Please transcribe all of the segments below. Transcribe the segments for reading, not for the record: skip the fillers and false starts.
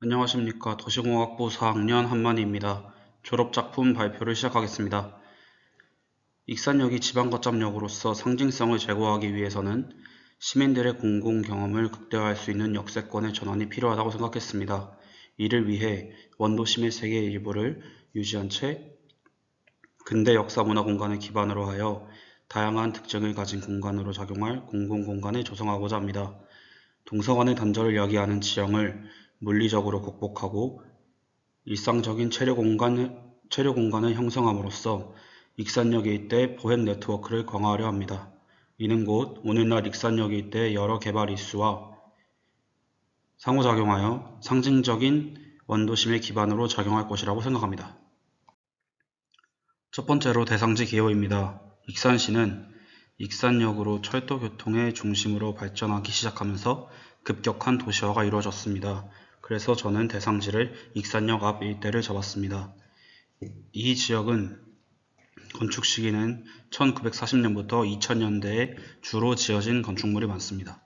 안녕하십니까. 도시공학부 4학년 한만희입니다. 졸업작품 발표를 시작하겠습니다. 익산역이 지방거점역으로서 상징성을 제고하기 위해서는 시민들의 공공경험을 극대화할 수 있는 역세권의 전환이 필요하다고 생각했습니다. 이를 위해 원도심의 세계 일부를 유지한 채 근대 역사 문화 공간을 기반으로 하여 다양한 특징을 가진 공간으로 작용할 공공공간을 조성하고자 합니다. 동서간의 단절을 야기하는 지형을 물리적으로 극복하고 일상적인 체류 공간을 형성함으로써 익산역 일대 보행 네트워크를 강화하려 합니다. 이는 곧 오늘날 익산역 일대의 여러 개발 이슈와 상호작용하여 상징적인 원도심의 기반으로 작용할 것이라고 생각합니다. 첫 번째로 대상지 기호입니다. 익산시는 익산역으로 철도 교통의 중심으로 발전하기 시작하면서 급격한 도시화가 이루어졌습니다. 그래서 저는 대상지를 익산역 앞 일대를 잡았습니다. 이 지역은 건축 시기는 1940년부터 2000년대에 주로 지어진 건축물이 많습니다.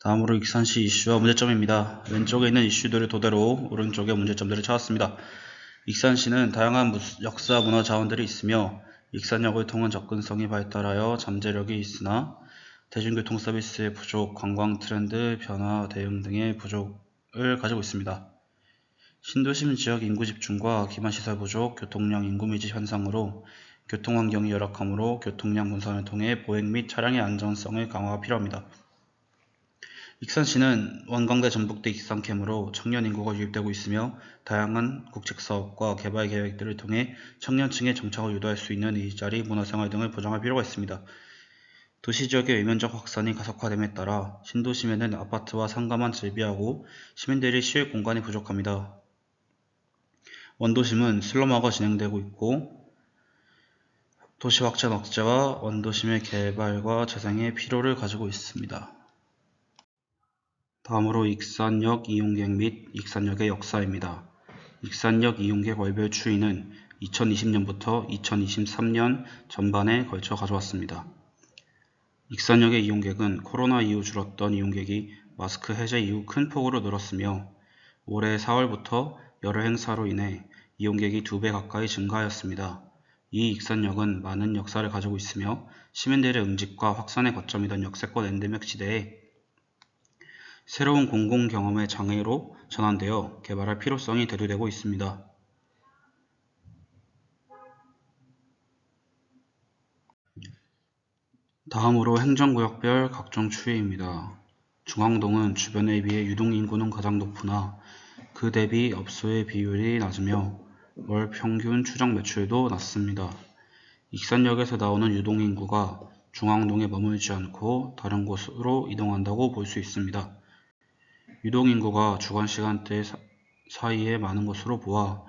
다음으로 익산시 이슈와 문제점입니다. 왼쪽에 있는 이슈들을 토대로 오른쪽의 문제점들을 찾았습니다. 익산시는 다양한 역사 문화 자원들이 있으며 익산역을 통한 접근성이 발달하여 잠재력이 있으나 대중교통 서비스의 부족, 관광 트렌드 변화 대응 등의 부족을 가지고 있습니다. 신도심 지역 인구 집중과 기반시설 부족, 교통량 인구 밀집 현상으로 교통환경이 열악하므로 교통량 분산을 통해 보행 및 차량의 안전성을 강화가 필요합니다. 익산시는 원광대 전북대 익산캠으로 청년 인구가 유입되고 있으며 다양한 국책사업과 개발 계획들을 통해 청년층의 정착을 유도할 수 있는 일자리, 문화생활 등을 보장할 필요가 있습니다. 도시지역의 외면적 확산이 가속화됨에 따라 신도심에는 아파트와 상가만 즐비하고 시민들이 쉴 공간이 부족합니다. 원도심은 슬럼화가 진행되고 있고 도시 확장 억제와 원도심의 개발과 재생의 필요를 가지고 있습니다. 다음으로 익산역 이용객 및 익산역의 역사입니다. 익산역 이용객 월별 추이는 2020년부터 2023년 전반에 걸쳐 가져왔습니다. 익산역의 이용객은 코로나 이후 줄었던 이용객이 마스크 해제 이후 큰 폭으로 늘었으며 올해 4월부터 여러 행사로 인해 이용객이 2배 가까이 증가하였습니다. 이 익산역은 많은 역사를 가지고 있으며 시민들의 응집과 확산의 거점이던 역세권 엔데믹 시대에 새로운 공공경험의 장애로 전환되어 개발할 필요성이 대두되고 있습니다. 다음으로 행정구역별 각종 추이입니다. 중앙동은 주변에 비해 유동인구는 가장 높으나 그 대비 업소의 비율이 낮으며 월 평균 추정 매출도 낮습니다. 익산역에서 나오는 유동인구가 중앙동에 머물지 않고 다른 곳으로 이동한다고 볼 수 있습니다. 유동인구가 주간시간대 사이에 많은 것으로 보아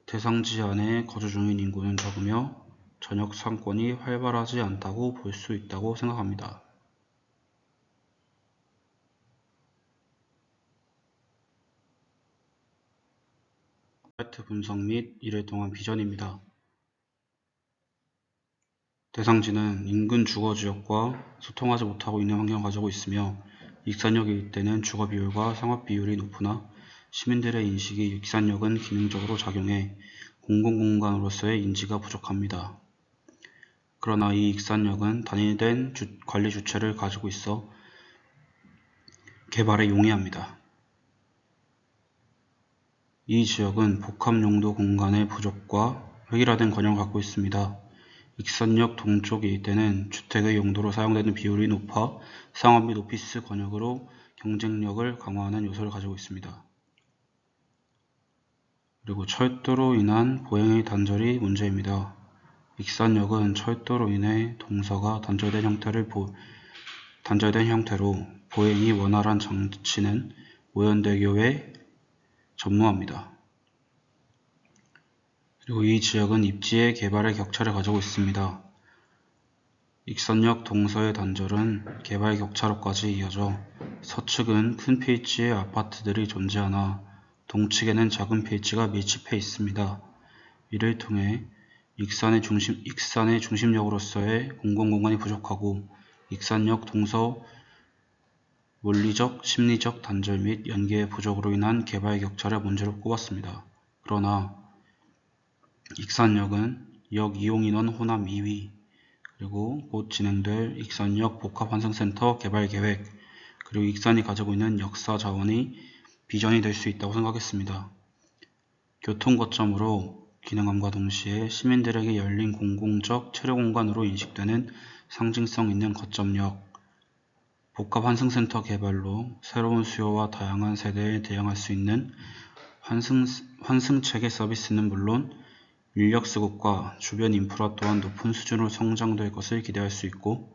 대상지 안에 거주 중인 인구는 적으며 전역 상권이 활발하지 않다고 볼 수 있다고 생각합니다. 사이트 분석 및 이를 통한 비전입니다. 대상지는 인근 주거지역과 소통하지 못하고 있는 환경을 가지고 있으며 익산역 일대는 주거 비율과 상업 비율이 높으나 시민들의 인식이 익산역은 기능적으로 작용해 공공공간으로서의 인지가 부족합니다. 그러나 이 익산역은 단일된 관리 주체를 가지고 있어 개발에 용이합니다. 이 지역은 복합용도 공간의 부족과 획일화된 권역을 갖고 있습니다. 익산역 동쪽 일대는 주택의 용도로 사용되는 비율이 높아 상업 및 오피스 권역으로 경쟁력을 강화하는 요소를 가지고 있습니다. 그리고 철도로 인한 보행의 단절이 문제입니다. 익산역은 철도로 인해 동서가 단절된 형태로 보행이 원활한 장치는 오연대교에 전무합니다. 그리고 이 지역은 입지의 개발의 격차를 가지고 있습니다. 익산역 동서의 단절은 개발 격차로까지 이어져 서측은 큰 필지의 아파트들이 존재하나 동측에는 작은 필지가 밀집해 있습니다. 이를 통해 익산의 중심역으로서의 공공공간이 부족하고 익산역 동서 물리적, 심리적 단절 및 연계의 부족으로 인한 개발 격차를 문제로 꼽았습니다. 그러나 익산역은 역 이용인원 호남 2위, 그리고 곧 진행될 익산역 복합환승센터 개발 계획, 그리고 익산이 가지고 있는 역사 자원이 비전이 될 수 있다고 생각했습니다. 교통 거점으로 기능함과 동시에 시민들에게 열린 공공적 체류공간으로 인식되는 상징성 있는 거점역, 복합환승센터 개발로 새로운 수요와 다양한 세대에 대응할 수 있는 환승체계 서비스는 물론 인력 수급과 주변 인프라 또한 높은 수준으로 성장될 것을 기대할 수 있고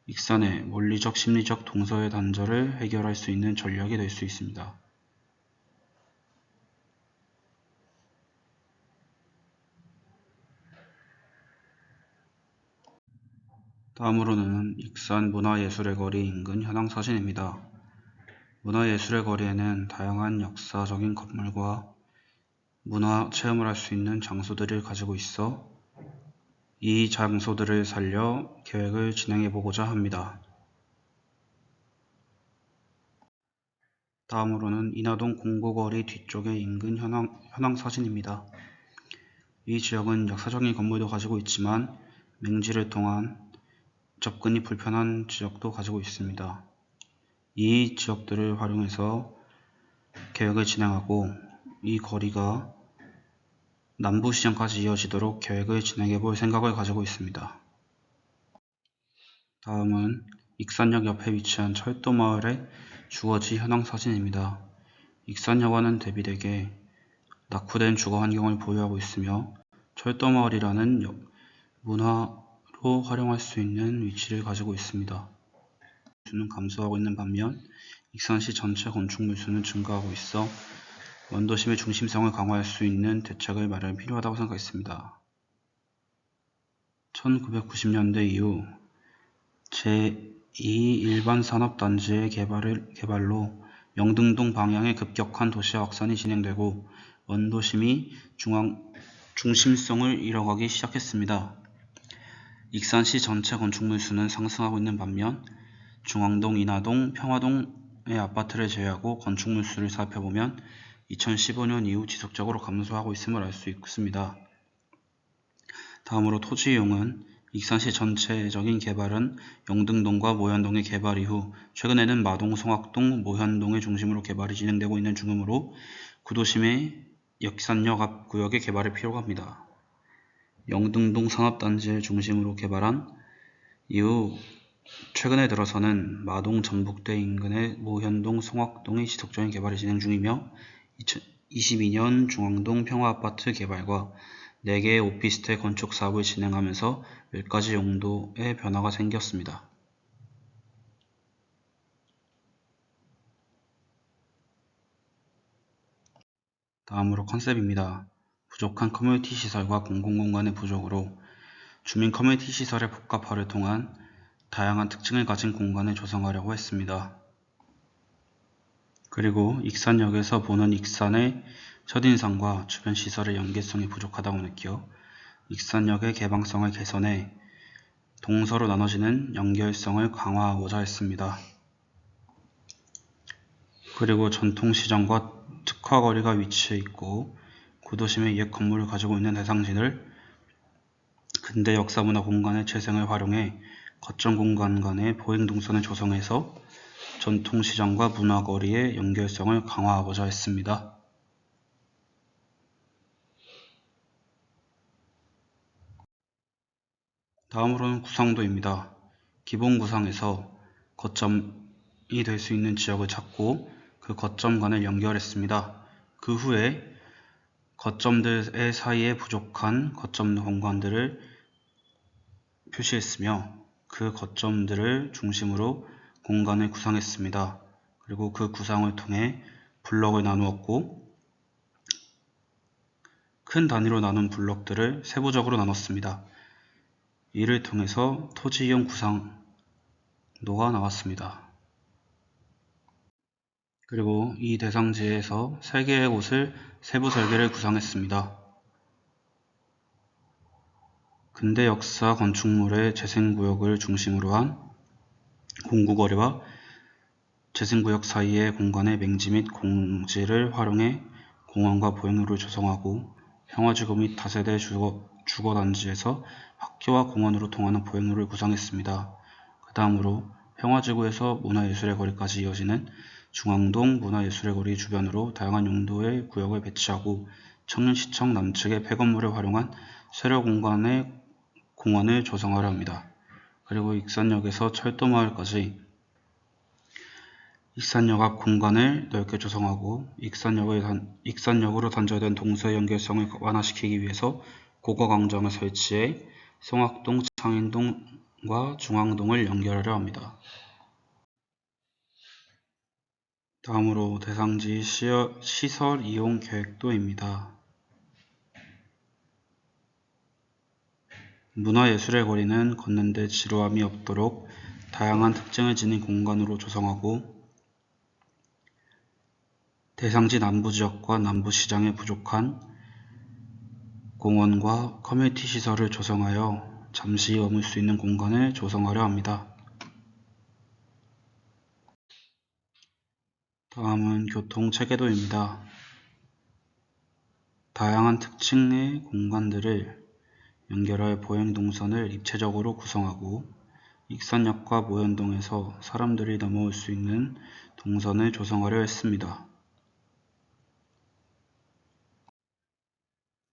익산의 물리적, 심리적 동서의 단절을 해결할 수 있는 전략이 될 수 있습니다. 다음으로는 익산 문화예술의 거리 인근 현황 사진입니다. 문화예술의 거리에는 다양한 역사적인 건물과 문화 체험을 할 수 있는 장소들을 가지고 있어 이 장소들을 살려 계획을 진행해 보고자 합니다. 다음으로는 인하동 공구거리 뒤쪽의 인근 현황 사진입니다. 이 지역은 역사적인 건물도 가지고 있지만 맹지를 통한 접근이 불편한 지역도 가지고 있습니다. 이 지역들을 활용해서 계획을 진행하고 이 거리가 남부시장까지 이어지도록 계획을 진행해 볼 생각을 가지고 있습니다. 다음은 익산역 옆에 위치한 철도마을의 주거지 현황 사진입니다. 익산역과는 대비되게 낙후된 주거 환경을 보유하고 있으며 철도마을이라는 문화로 활용할 수 있는 위치를 가지고 있습니다. 수는 감소하고 있는 반면 익산시 전체 건축물 수는 증가하고 있어 원도심의 중심성을 강화할 수 있는 대책을 마련이 필요하다고 생각했습니다. 1990년대 이후 제2 일반산업단지의 개발로 영등동 방향의 급격한 도시 확산이 진행되고 원도심이 중심성을 잃어가기 시작했습니다. 익산시 전체 건축물 수는 상승하고 있는 반면 중앙동, 인하동, 평화동의 아파트를 제외하고 건축물 수를 살펴보면 2015년 이후 지속적으로 감소하고 있음을 알 수 있습니다. 다음으로 토지 이용은 익산시 전체적인 개발은 영등동과 모현동의 개발 이후 최근에는 마동, 성악동, 모현동을 중심으로 개발이 진행되고 있는 중이므로 구도심의 익산역 앞 구역의 개발이 필요가 합니다. 영등동 산업단지를 중심으로 개발한 이후 최근에 들어서는 마동, 전북대 인근의 모현동, 성악동의 지속적인 개발이 진행 중이며 2022년 중앙동 평화아파트 개발과 4개의 오피스텔 건축 사업을 진행하면서 10가지 용도의 변화가 생겼습니다. 다음으로 컨셉입니다. 부족한 커뮤니티 시설과 공공공간의 부족으로 주민 커뮤니티 시설의 복합화를 통한 다양한 특징을 가진 공간을 조성하려고 했습니다. 그리고 익산역에서 보는 익산의 첫인상과 주변 시설의 연계성이 부족하다고 느껴 익산역의 개방성을 개선해 동서로 나눠지는 연결성을 강화하고자 했습니다. 그리고 전통시장과 특화거리가 위치해 있고 구도심의 옛 건물을 가지고 있는 대상지를 근대 역사문화 공간의 재생을 활용해 거점 공간 간의 보행동선을 조성해서 전통시장과 문화거리의 연결성을 강화하고자 했습니다. 다음으로는 구상도입니다. 기본 구상에서 거점이 될 수 있는 지역을 찾고 그 거점 간을 연결했습니다. 그 후에 거점들 사이에 부족한 거점 공간들을 표시했으며 그 거점들을 중심으로 공간을 구상했습니다. 그리고 그 구상을 통해 블럭을 나누었고 큰 단위로 나눈 블럭들을 세부적으로 나눴습니다. 이를 통해서 토지 이용 구상도가 나왔습니다. 그리고 이 대상지에서 3개의 곳을 세부 설계를 구상했습니다. 근대 역사 건축물의 재생구역을 중심으로 한 공구거리와 재생구역 사이의 공간의 맹지 및 공지를 활용해 공원과 보행로를 조성하고 평화지구 및 다세대 주거단지에서 학교와 공원으로 통하는 보행로를 구성했습니다. 그 다음으로 평화지구에서 문화예술의 거리까지 이어지는 중앙동 문화예술의 거리 주변으로 다양한 용도의 구역을 배치하고 청년시청 남측의 폐건물을 활용한 새로 공원을 조성하려 합니다. 그리고 익산역에서 철도마을까지 익산역 앞 공간을 넓게 조성하고 익산역으로 단절된 동서의 연결성을 완화시키기 위해서 고거광장을 설치해 성악동, 창인동과 중앙동을 연결하려 합니다. 다음으로 대상지 시설 이용 계획도입니다. 문화예술의 거리는 걷는데 지루함이 없도록 다양한 특징을 지닌 공간으로 조성하고 대상지 남부지역과 남부시장에 부족한 공원과 커뮤니티 시설을 조성하여 잠시 머물 수 있는 공간을 조성하려 합니다. 다음은 교통체계도입니다. 다양한 특징의 공간들을 연결할 보행동선을 입체적으로 구성하고 익산역과 모현동에서 사람들이 넘어올 수 있는 동선을 조성하려 했습니다.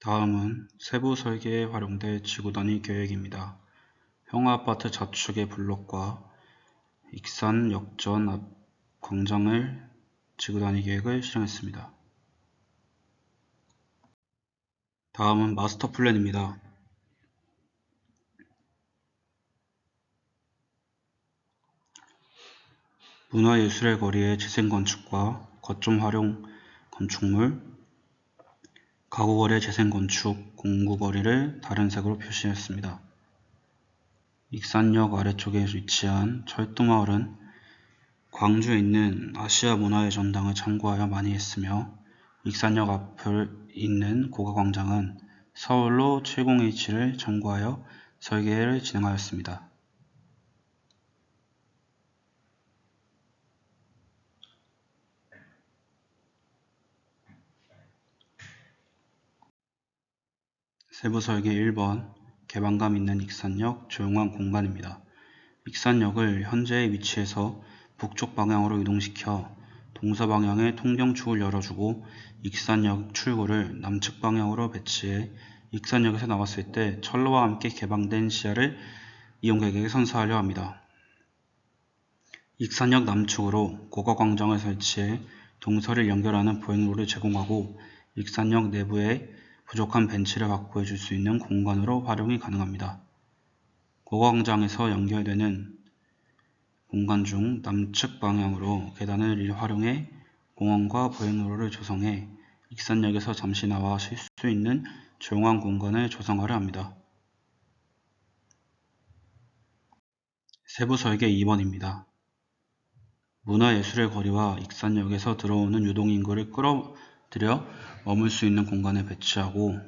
다음은 세부 설계에 활용될 지구단위 계획입니다. 평화아파트 좌측의 블록과 익산역전 앞 광장을 지구단위 계획을 실행했습니다. 다음은 마스터 플랜입니다. 문화예술의 거리의 재생건축과 거점 활용 건축물, 가구거리의 재생건축, 공구거리를 다른 색으로 표시했습니다. 익산역 아래쪽에 위치한 철도마을은 광주에 있는 아시아 문화의 전당을 참고하여 많이 했으며 익산역 앞을 있는 고가광장은 서울로 70H를 참고하여 설계를 진행하였습니다. 세부설계 1번 개방감 있는 익산역 조용한 공간입니다. 익산역을 현재의 위치에서 북쪽 방향으로 이동시켜 동서방향의 통경축을 열어주고 익산역 출구를 남측 방향으로 배치해 익산역에서 나왔을 때 철로와 함께 개방된 시야를 이용객에게 선사하려 합니다. 익산역 남측으로 고가광장을 설치해 동서를 연결하는 보행로를 제공하고 익산역 내부에 부족한 벤치를 확보해 줄 수 있는 공간으로 활용이 가능합니다. 고가광장에서 연결되는 공간 중 남측 방향으로 계단을 활용해 공원과 보행로를 조성해 익산역에서 잠시 나와 쉴 수 있는 조용한 공간을 조성하려 합니다. 세부 설계 2번입니다. 문화예술의 거리와 익산역에서 들어오는 유동인구를 끌어들여 머물 수 있는 공간을 배치하고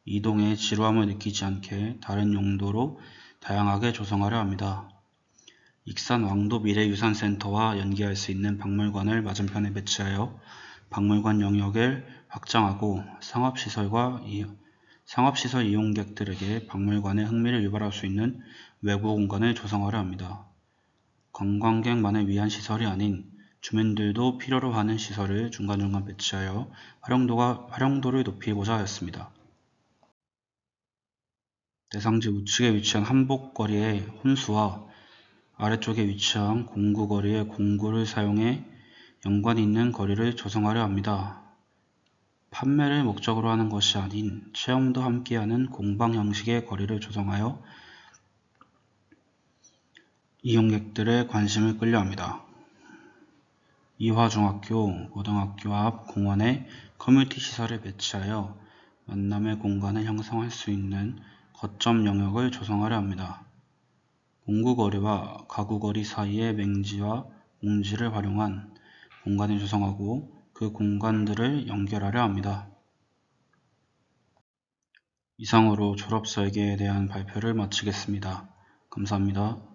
이동에 지루함을 느끼지 않게 다른 용도로 다양하게 조성하려 합니다. 익산 왕도 미래유산센터와 연계할 수 있는 박물관을 맞은편에 배치하여 박물관 영역을 확장하고 상업시설 이용객들에게 박물관의 흥미를 유발할 수 있는 외부 공간을 조성하려 합니다. 관광객만을 위한 시설이 아닌 주민들도 필요로 하는 시설을 중간중간 배치하여 활용도를 높이고자 하였습니다. 대상지 우측에 위치한 한복거리의 혼수와 아래쪽에 위치한 공구거리의 공구를 사용해 연관 있는 거리를 조성하려 합니다. 판매를 목적으로 하는 것이 아닌 체험도 함께하는 공방 형식의 거리를 조성하여 이용객들의 관심을 끌려 합니다. 이화중학교, 고등학교 앞 공원에 커뮤니티 시설을 배치하여 만남의 공간을 형성할 수 있는 거점 영역을 조성하려 합니다. 공구거리와 가구거리 사이의 맹지와 공지를 활용한 공간을 조성하고 그 공간들을 연결하려 합니다. 이상으로 졸업설계에 대한 발표를 마치겠습니다. 감사합니다.